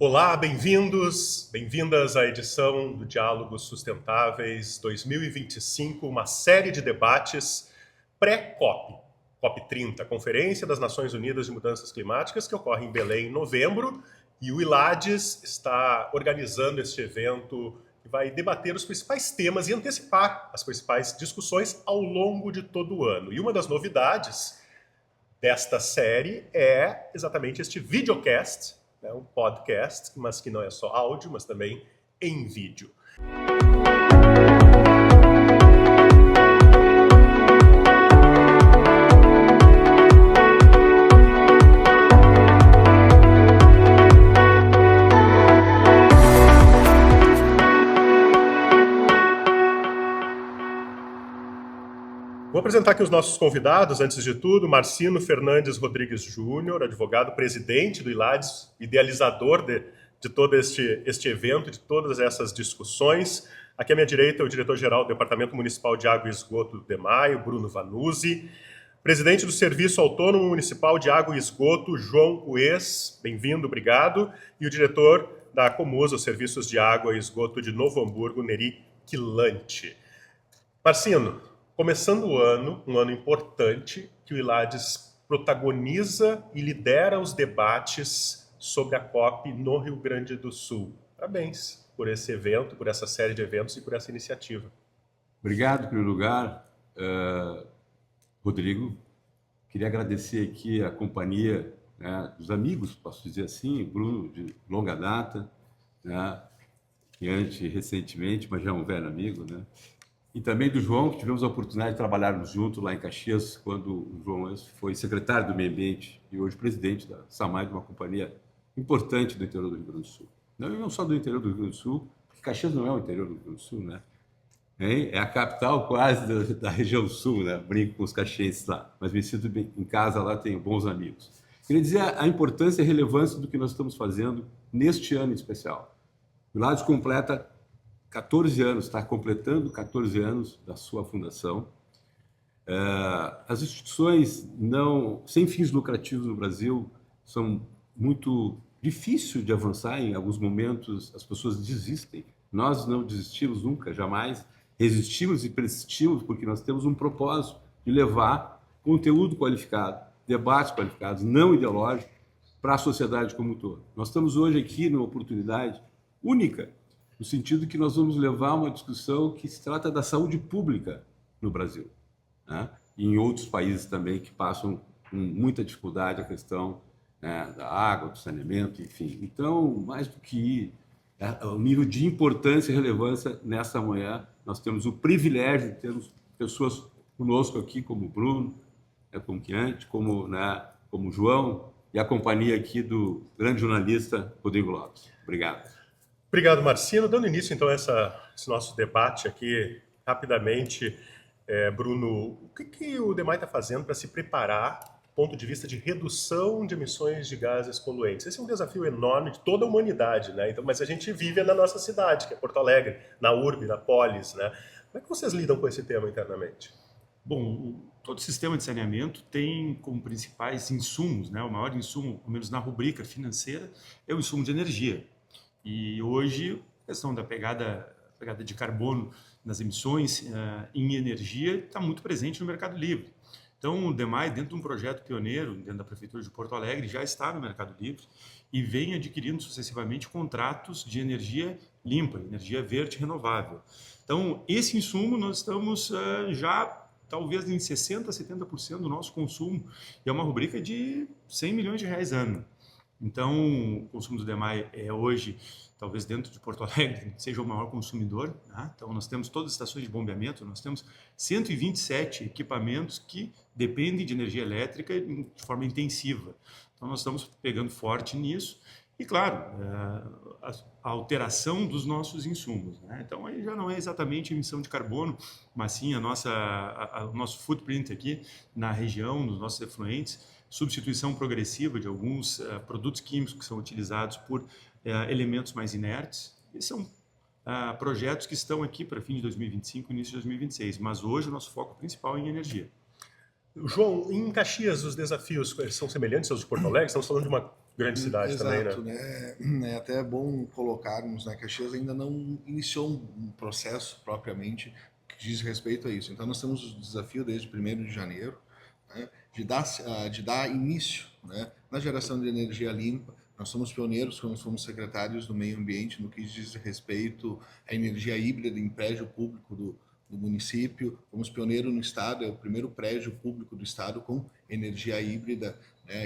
Olá, bem-vindos, bem-vindas à edição do Diálogos Sustentáveis 2025, uma série de debates pré-COP, COP30, Conferência das Nações Unidas de Mudanças Climáticas, que ocorre em Belém em novembro, e o ILADES está organizando este evento que vai debater os principais temas e antecipar as principais discussões ao longo de todo o ano. E uma das novidades desta série é exatamente este videocast, né, um podcast, mas que não é só áudio, mas também em vídeo. Vou apresentar aqui os nossos convidados, antes de tudo, Marcino Fernandes Rodrigues Júnior, advogado presidente do ILADES, idealizador de todo este evento, de todas essas discussões. Aqui à minha direita, o diretor-geral do Departamento Municipal de Água e Esgoto do DEMAI, Bruno Vanuzzi, presidente do Serviço Autônomo Municipal de Água e Esgoto, João Ues, bem-vindo, obrigado, e o diretor da Comusa, os Serviços de Água e Esgoto de Novo Hamburgo, Neri Quilante. Marcino, começando o ano, um ano importante, que o ILADES protagoniza e lidera os debates sobre a COP no Rio Grande do Sul. Parabéns por esse evento, por essa série de eventos e por essa iniciativa. Obrigado, em primeiro lugar, Rodrigo. Queria agradecer aqui a companhia, né, dos amigos, posso dizer assim, Bruno, de longa data, né, que antes, recentemente, mas já é um velho amigo, né? E também do João, que tivemos a oportunidade de trabalharmos junto lá em Caxias, quando o João foi secretário do Meio Ambiente e hoje presidente da SAMAI, de uma companhia importante do interior do Rio Grande do Sul. Não só do interior do Rio Grande do Sul, porque Caxias não é o interior do Rio Grande do Sul, né? É a capital quase da região sul, né? Brinco com os caxienses lá, mas me sinto bem em casa lá, tenho bons amigos. Queria dizer a importância e a relevância do que nós estamos fazendo neste ano em especial. O ILADES completa 14 anos, está completando 14 anos da sua fundação. As instituições sem fins lucrativos no Brasil são muito difíceis de avançar. Em alguns momentos as pessoas desistem. Nós não desistimos nunca, jamais. Resistimos e persistimos porque nós temos um propósito de levar conteúdo qualificado, debates qualificados, não ideológicos, para a sociedade como um todo. Nós estamos hoje aqui numa oportunidade única, no sentido que nós vamos levar uma discussão que se trata da saúde pública no Brasil, né? E em outros países também que passam com muita dificuldade a questão, né, da água, do saneamento, enfim. Então, mais do que o nível de importância e relevância, nessa manhã nós temos o privilégio de termos pessoas conosco aqui, como o Bruno, como o Quilante, como o João, e a companhia aqui do grande jornalista Rodrigo Lopes. Obrigado. Obrigado, Marcino. Dando início, então, a esse nosso debate aqui, rapidamente, Bruno, o que o DEMAI está fazendo para se preparar do ponto de vista de redução de emissões de gases poluentes? Esse é um desafio enorme de toda a humanidade, né? Então, mas a gente vive na nossa cidade, que é Porto Alegre, na urbe, na polis, né? Como é que vocês lidam com esse tema internamente? Bom, todo sistema de saneamento tem como principais insumos, né? O maior insumo, pelo menos na rubrica financeira, é o insumo de energia. E hoje, a questão da pegada de carbono nas emissões em energia está muito presente no Mercado Livre. Então, o DEMAI, dentro de um projeto pioneiro, dentro da Prefeitura de Porto Alegre, já está no Mercado Livre e vem adquirindo sucessivamente contratos de energia limpa, energia verde renovável. Então, esse insumo nós estamos já talvez em 60% a 70% do nosso consumo, e é uma rubrica de 100 milhões de reais ano. Então, o consumo do DEMAI é hoje, talvez dentro de Porto Alegre, seja o maior consumidor, né? Então, nós temos todas as estações de bombeamento, nós temos 127 equipamentos que dependem de energia elétrica de forma intensiva. Então, nós estamos pegando forte nisso e, claro, a alteração dos nossos insumos, né? Então, aí já não é exatamente emissão de carbono, mas sim o nosso footprint aqui na região, nos nossos efluentes, substituição progressiva de alguns produtos químicos que são utilizados por elementos mais inertes. E são projetos que estão aqui para fim de 2025 e início de 2026, mas hoje o nosso foco principal é em energia. João, em Caxias os desafios são semelhantes aos de Porto Alegre? Estamos falando de uma grande cidade também, Exato, né? É até bom colocarmos, né, que Caxias ainda não iniciou um processo propriamente que diz respeito a isso. Então nós temos o desafio desde 1º de janeiro, né, de dar início, né, na geração de energia limpa. Nós somos pioneiros quando fomos secretários do meio ambiente no que diz respeito à energia híbrida em prédio público do município. Fomos pioneiros no estado, é o primeiro prédio público do estado com energia híbrida,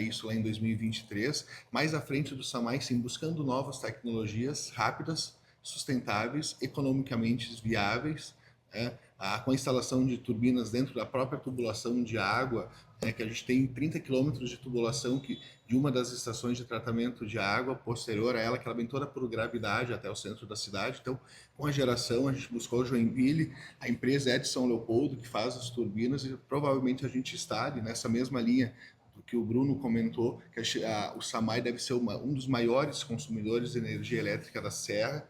isso lá em 2023. Mais à frente do SAMAI, sim, buscando novas tecnologias rápidas, sustentáveis, economicamente viáveis, com a instalação de turbinas dentro da própria tubulação de água, que a gente tem 30 quilômetros de tubulação de uma das estações de tratamento de água posterior a ela, que ela vem toda por gravidade até o centro da cidade. Então, com a geração, a gente buscou Joinville, a empresa é de São Leopoldo, que faz as turbinas, e provavelmente a gente está ali nessa mesma linha do que o Bruno comentou, que o SAMAI deve ser um dos maiores consumidores de energia elétrica da Serra,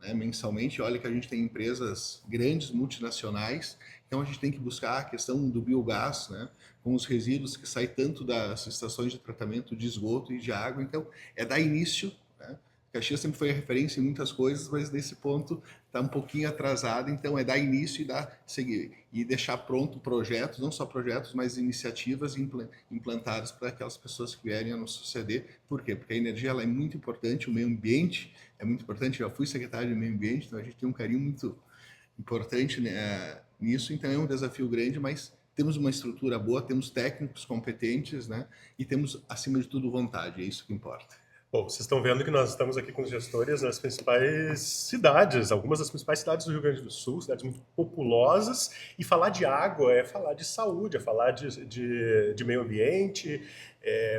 né, mensalmente. Olha que a gente tem empresas grandes, multinacionais, então a gente tem que buscar a questão do biogás, né, com os resíduos que saem tanto das estações de tratamento de esgoto e de água. Então, é dar início, né? Caxias sempre foi a referência em muitas coisas, mas nesse ponto está um pouquinho atrasado, então é dar início seguir e deixar pronto projetos, não só projetos, mas iniciativas implantadas para aquelas pessoas que vierem a nos suceder. Por quê? Porque a energia ela é muito importante, o meio ambiente é muito importante. Eu já fui secretário de meio ambiente, então a gente tem um carinho muito importante, né, nisso. Então é um desafio grande, mas temos uma estrutura boa, temos técnicos competentes, né, e temos, acima de tudo, vontade. É isso que importa. Bom, vocês estão vendo que nós estamos aqui com os gestores nas principais cidades, algumas das principais cidades do Rio Grande do Sul, cidades muito populosas, e falar de água é falar de saúde, é falar de meio ambiente,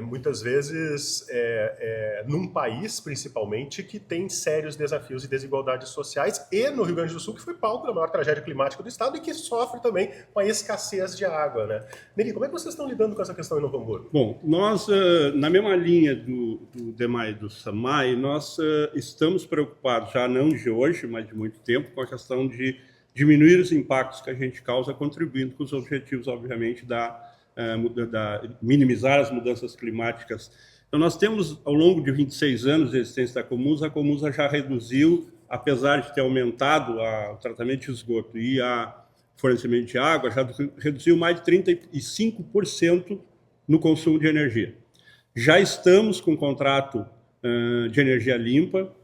muitas vezes num país, principalmente, que tem sérios desafios e desigualdades sociais, e no Rio Grande do Sul, que foi palco da maior tragédia climática do estado e que sofre também com a escassez de água, né? Neri, como é que vocês estão lidando com essa questão em Novo Hamburgo? Bom, nós, na mesma linha do DEMAI e do SAMAI, nós estamos preocupados, já não de hoje, mas de muito tempo, com a questão de diminuir os impactos que a gente causa, contribuindo com os objetivos, obviamente, minimizar as mudanças climáticas. Então, nós temos, ao longo de 26 anos de existência da Comusa, a Comusa já reduziu, apesar de ter aumentado o tratamento de esgoto e a fornecimento de água, já reduziu mais de 35% no consumo de energia. Já estamos com um contrato de energia limpa,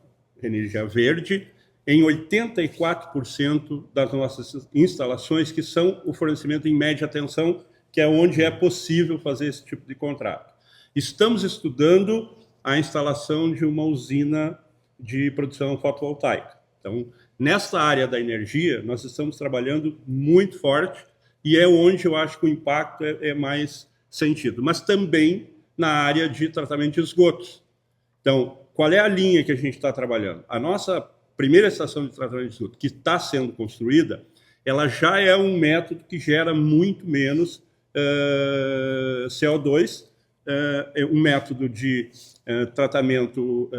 energia verde, em 84% das nossas instalações, que são o fornecimento em média tensão, que é onde é possível fazer esse tipo de contrato. Estamos estudando a instalação de uma usina de produção fotovoltaica. Então, nessa área da energia, nós estamos trabalhando muito forte e é onde eu acho que o impacto é mais sentido. Mas também na área de tratamento de esgotos. Então, qual é a linha que a gente está trabalhando? A nossa primeira estação de tratamento de esgoto, que está sendo construída, ela já é um método que gera muito menos CO2, é um método de tratamento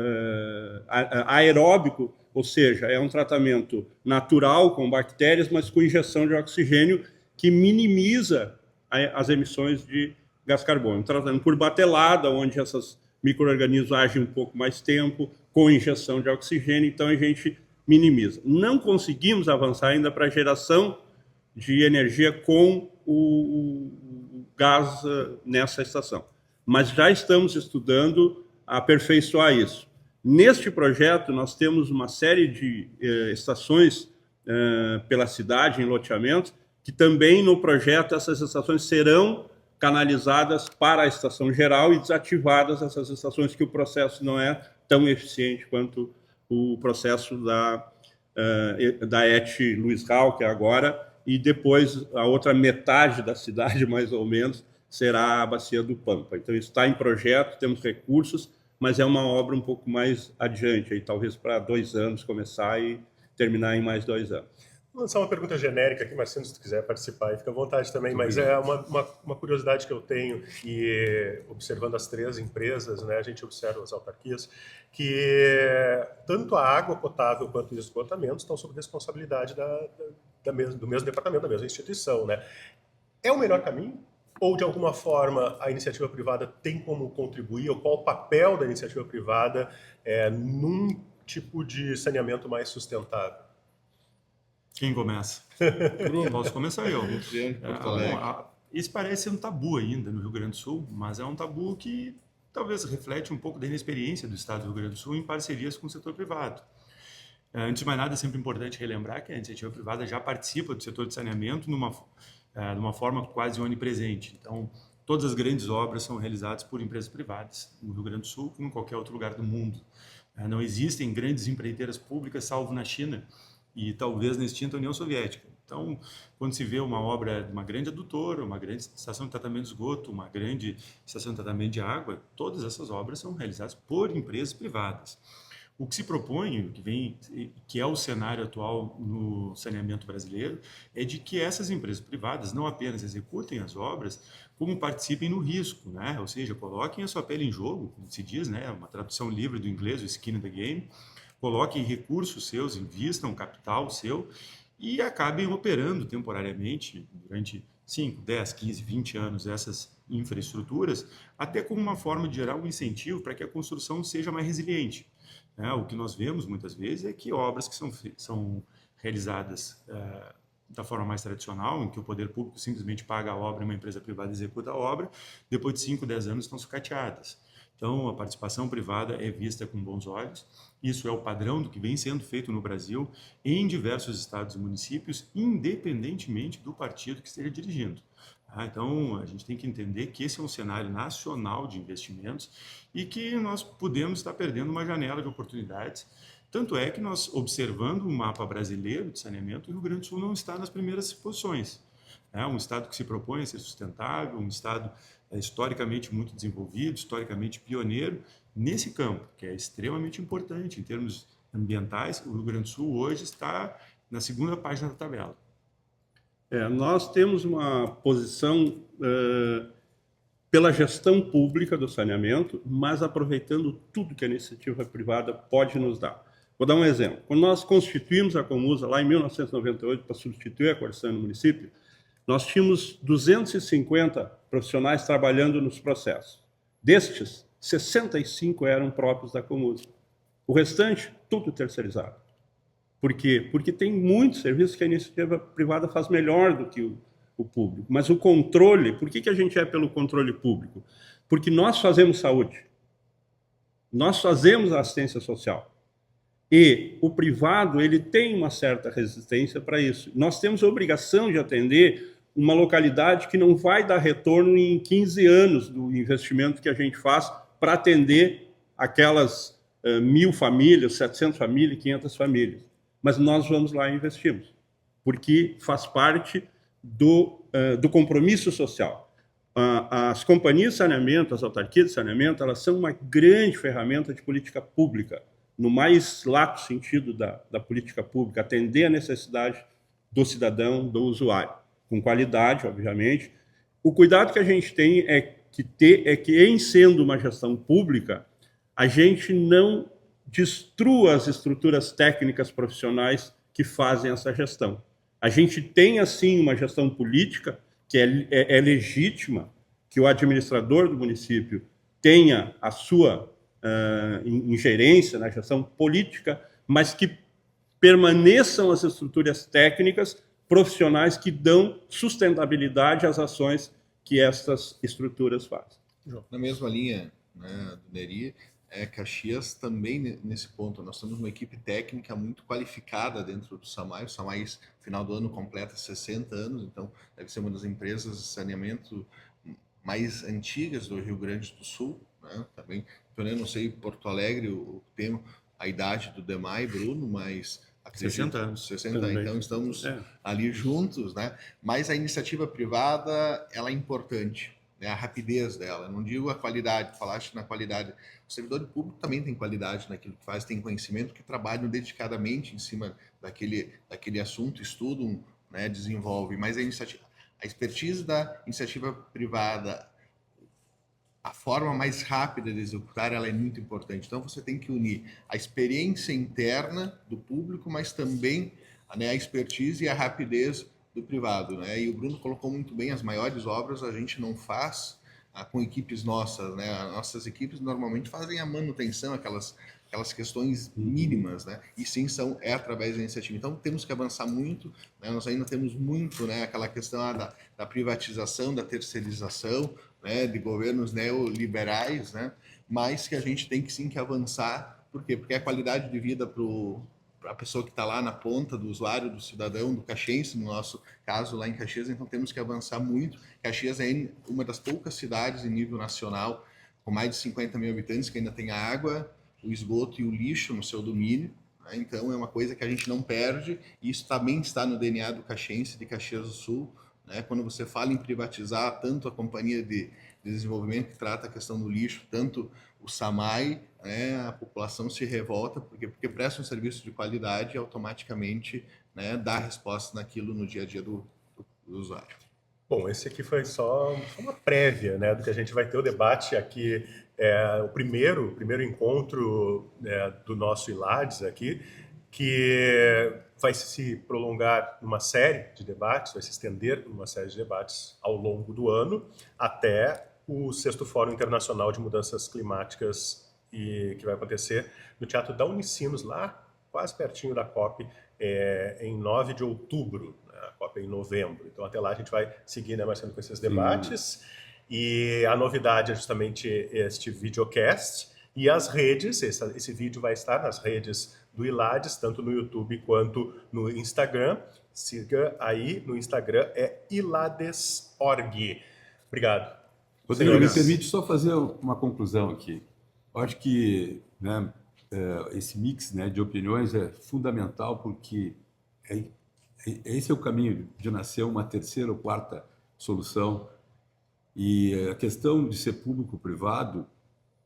aeróbico, ou seja, é um tratamento natural com bactérias, mas com injeção de oxigênio que minimiza as emissões de gás carbônico. Um tratamento por batelada, onde esses micro-organismos agem um pouco mais tempo, com injeção de oxigênio, então a gente minimiza. Não conseguimos avançar ainda para a geração de energia com o gás nessa estação, mas já estamos estudando aperfeiçoar isso. Neste projeto, nós temos uma série de estações pela cidade, em loteamentos, que também no projeto essas estações serão canalizadas para a estação geral e desativadas essas estações que o processo não é tão eficiente quanto o processo da ET Luiz Rau, que é agora, e depois a outra metade da cidade, mais ou menos, será a Bacia do Pampa. Então, isso está em projeto, temos recursos, mas é uma obra um pouco mais adiante, aí, talvez para 2 anos começar e terminar em mais 2 anos. Vou lançar uma pergunta genérica aqui, Marcelo, se tu quiser participar, fica à vontade também, mas é uma curiosidade que eu tenho, e observando as 3 empresas, né, a gente observa as autarquias, que tanto a água potável quanto os esgotamentos estão sob responsabilidade do mesmo departamento, da mesma instituição, né? É o melhor caminho? ou de alguma forma a iniciativa privada tem como contribuir, ou qual o papel da iniciativa privada num tipo de saneamento mais sustentável? Quem começa? Posso começar eu. Porto Alegre. Isso parece ser um tabu ainda no Rio Grande do Sul, mas é um tabu que talvez reflete um pouco da inexperiência do Estado do Rio Grande do Sul em parcerias com o setor privado. Antes de mais nada, é sempre importante relembrar que a iniciativa privada já participa do setor de saneamento de uma forma quase onipresente. Então, todas as grandes obras são realizadas por empresas privadas no Rio Grande do Sul, como em qualquer outro lugar do mundo. Não existem grandes empreiteiras públicas, salvo na China e talvez na extinta União Soviética. Então, quando se vê uma obra de uma grande adutora, uma grande estação de tratamento de esgoto, uma grande estação de tratamento de água, todas essas obras são realizadas por empresas privadas. O que se propõe, que é o cenário atual no saneamento brasileiro, é de que essas empresas privadas não apenas executem as obras, como participem no risco, né? Ou seja, coloquem a sua pele em jogo, como se diz, né? Uma tradução livre do inglês, o skin in the game, coloquem recursos seus, invistam capital seu e acabem operando temporariamente durante 5, 10, 15, 20 anos essas infraestruturas, até como uma forma de gerar um incentivo para que a construção seja mais resiliente. O que nós vemos muitas vezes é que obras que são realizadas da forma mais tradicional, em que o poder público simplesmente paga a obra e uma empresa privada executa a obra, depois de 5, 10 anos estão sucateadas. Então, a participação privada é vista com bons olhos. Isso é o padrão do que vem sendo feito no Brasil em diversos estados e municípios, independentemente do partido que esteja dirigindo. Então, a gente tem que entender que esse é um cenário nacional de investimentos e que nós podemos estar perdendo uma janela de oportunidades. Tanto é que nós, observando o mapa brasileiro de saneamento, o Rio Grande do Sul não está nas primeiras posições. É um estado que se propõe a ser sustentável, um estado historicamente muito desenvolvido, historicamente pioneiro nesse campo, que é extremamente importante em termos ambientais. O Rio Grande do Sul hoje está na segunda página da tabela. Nós temos uma posição pela gestão pública do saneamento, mas aproveitando tudo que a iniciativa privada pode nos dar. Vou dar um exemplo. Quando nós constituímos a Comusa lá em 1998 para substituir a Corsan no município, nós tínhamos 250 profissionais trabalhando nos processos. Destes, 65 eram próprios da Comusa. O restante, tudo terceirizado. Por quê? Porque tem muitos serviços que a iniciativa privada faz melhor do que o público. Mas o controle, por que a gente é pelo controle público? Porque nós fazemos saúde, nós fazemos assistência social. E o privado, ele tem uma certa resistência para isso. Nós temos a obrigação de atender uma localidade que não vai dar retorno em 15 anos do investimento que a gente faz para atender aquelas 1.000 famílias, 700 famílias, 500 famílias. Mas nós vamos lá e investimos, porque faz parte do compromisso social. As companhias de saneamento, as autarquias de saneamento, elas são uma grande ferramenta de política pública, no mais lato sentido da política pública, atender a necessidade do cidadão, do usuário, com qualidade, obviamente. O cuidado que a gente tem é que, em sendo uma gestão pública, a gente não destrua as estruturas técnicas profissionais que fazem essa gestão. A gente tem, assim, uma gestão política que é legítima, que o administrador do município tenha a sua ingerência na gestão política, mas que permaneçam as estruturas técnicas profissionais que dão sustentabilidade às ações que estas estruturas fazem. Na mesma linha, né, do Neri, Caxias também nesse ponto. Nós temos uma equipe técnica muito qualificada dentro do SAMAI. O SAMAI, no final do ano, completa 60 anos, então deve ser uma das empresas de saneamento mais antigas do Rio Grande do Sul, né? Também, eu não sei, Porto Alegre, o tema, a idade do DEMAI, Bruno, mas... 60 anos. 60, também. então estamos ali juntos, né? Mas a iniciativa privada, ela é importante, né? A rapidez dela, não digo a qualidade, falaste na qualidade. O servidor público também tem qualidade naquilo que faz, tem conhecimento, que trabalham dedicadamente em cima daquele assunto, estudam, né? Desenvolvem, mas a expertise da iniciativa privada, a forma mais rápida de executar, ela é muito importante. Então, você tem que unir a experiência interna do público, mas também, né, a expertise e a rapidez do privado, né? E o Bruno colocou muito bem, as maiores obras a gente não faz com equipes nossas, né? As nossas equipes normalmente fazem a manutenção, aquelas questões mínimas, né? E sim, é através da iniciativa. Então, temos que avançar muito, né? Nós ainda temos muito, né? Aquela questão da privatização, da terceirização, né? De governos neoliberais, né? Mas que a gente tem que sim que avançar. Por quê? Porque a qualidade de vida para a pessoa que está lá na ponta, do usuário, do cidadão, do caxiense, no nosso caso lá em Caxias, então temos que avançar muito. Caxias é uma das poucas cidades em nível nacional, com mais de 50 mil habitantes, que ainda tem a água, o esgoto e o lixo no seu domínio, né? Então é uma coisa que a gente não perde, e isso também está no DNA do caxiense, de Caxias do Sul, né? Quando você fala em privatizar tanto a Companhia de Desenvolvimento, que trata a questão do lixo, tanto o SAMAI, né, a população se revolta porque presta um serviço de qualidade e automaticamente, né, dá resposta naquilo no dia a dia do usuário. Bom, esse aqui foi só uma prévia, né, do que a gente vai ter o debate aqui, o primeiro encontro do nosso ILADES aqui, que vai se prolongar numa série de debates, vai se estender numa série de debates ao longo do ano, até o 6º Fórum Internacional de Mudanças Climáticas, que vai acontecer no Teatro da Unicinos, lá quase pertinho da COP, em 9 de outubro. Né? A COP é em novembro. Então, até lá a gente vai seguir, né, Marcelo, com esses debates. E a novidade é justamente este videocast e as redes. Esse vídeo vai estar nas redes do ILADES, tanto no YouTube quanto no Instagram. Siga aí no Instagram, é ilades.org. Obrigado. Rodrigo, me permite só fazer uma conclusão aqui. Eu acho que, né, esse mix, né, de opiniões é fundamental, porque esse é o caminho de nascer uma terceira ou quarta solução. E a questão de ser público-privado,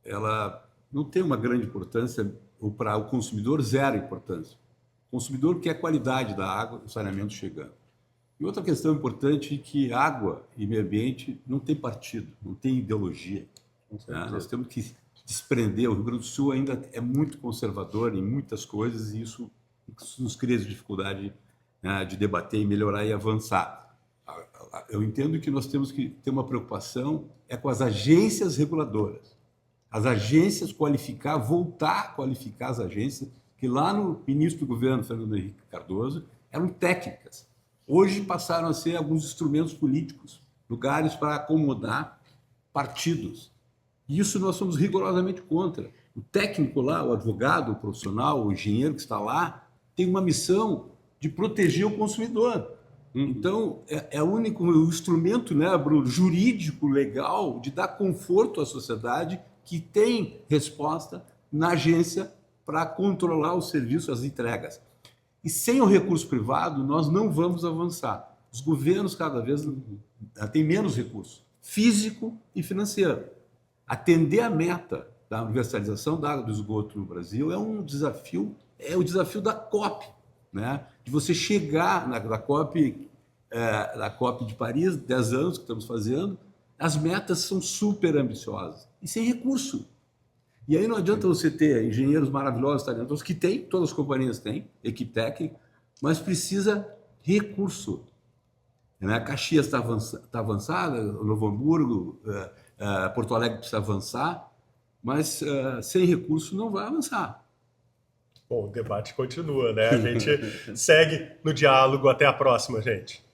ela não tem uma grande importância, ou para o consumidor, zero importância. O consumidor quer a qualidade da água, o saneamento chegando. E outra questão importante é que água e meio ambiente não tem partido, não tem ideologia. Né? Nós temos que desprender. O Rio Grande do Sul ainda é muito conservador em muitas coisas, e isso nos cria dificuldade, né, de debater e melhorar e avançar. Eu entendo que nós temos que ter uma preocupação com as agências reguladoras. As agências voltar a qualificar as agências, que lá no início do governo Fernando Henrique Cardoso eram técnicas. Hoje passaram a ser alguns instrumentos políticos, lugares para acomodar partidos. E isso nós somos rigorosamente contra. O técnico lá, o advogado, o profissional, o engenheiro que está lá, tem uma missão de proteger o consumidor. Então, é o único instrumento, né, Bruno, jurídico, legal, de dar conforto à sociedade, que tem resposta na agência para controlar o serviço, as entregas. E sem o recurso privado, nós não vamos avançar. Os governos cada vez têm menos recurso, físico e financeiro. Atender a meta da universalização da água do esgoto no Brasil é um desafio, é o desafio da COP, né? De você chegar na COP de Paris, 10 anos que estamos fazendo, as metas são super ambiciosas e sem recurso. E aí não adianta você ter engenheiros maravilhosos, talentosos, que tem, todas as companhias têm, equipe técnica, mas precisa recurso. Né? Caxias está avançada, Novo Hamburgo, Porto Alegre precisa avançar, mas sem recurso não vai avançar. Bom, o debate continua, né? A gente segue no diálogo. Até a próxima, gente.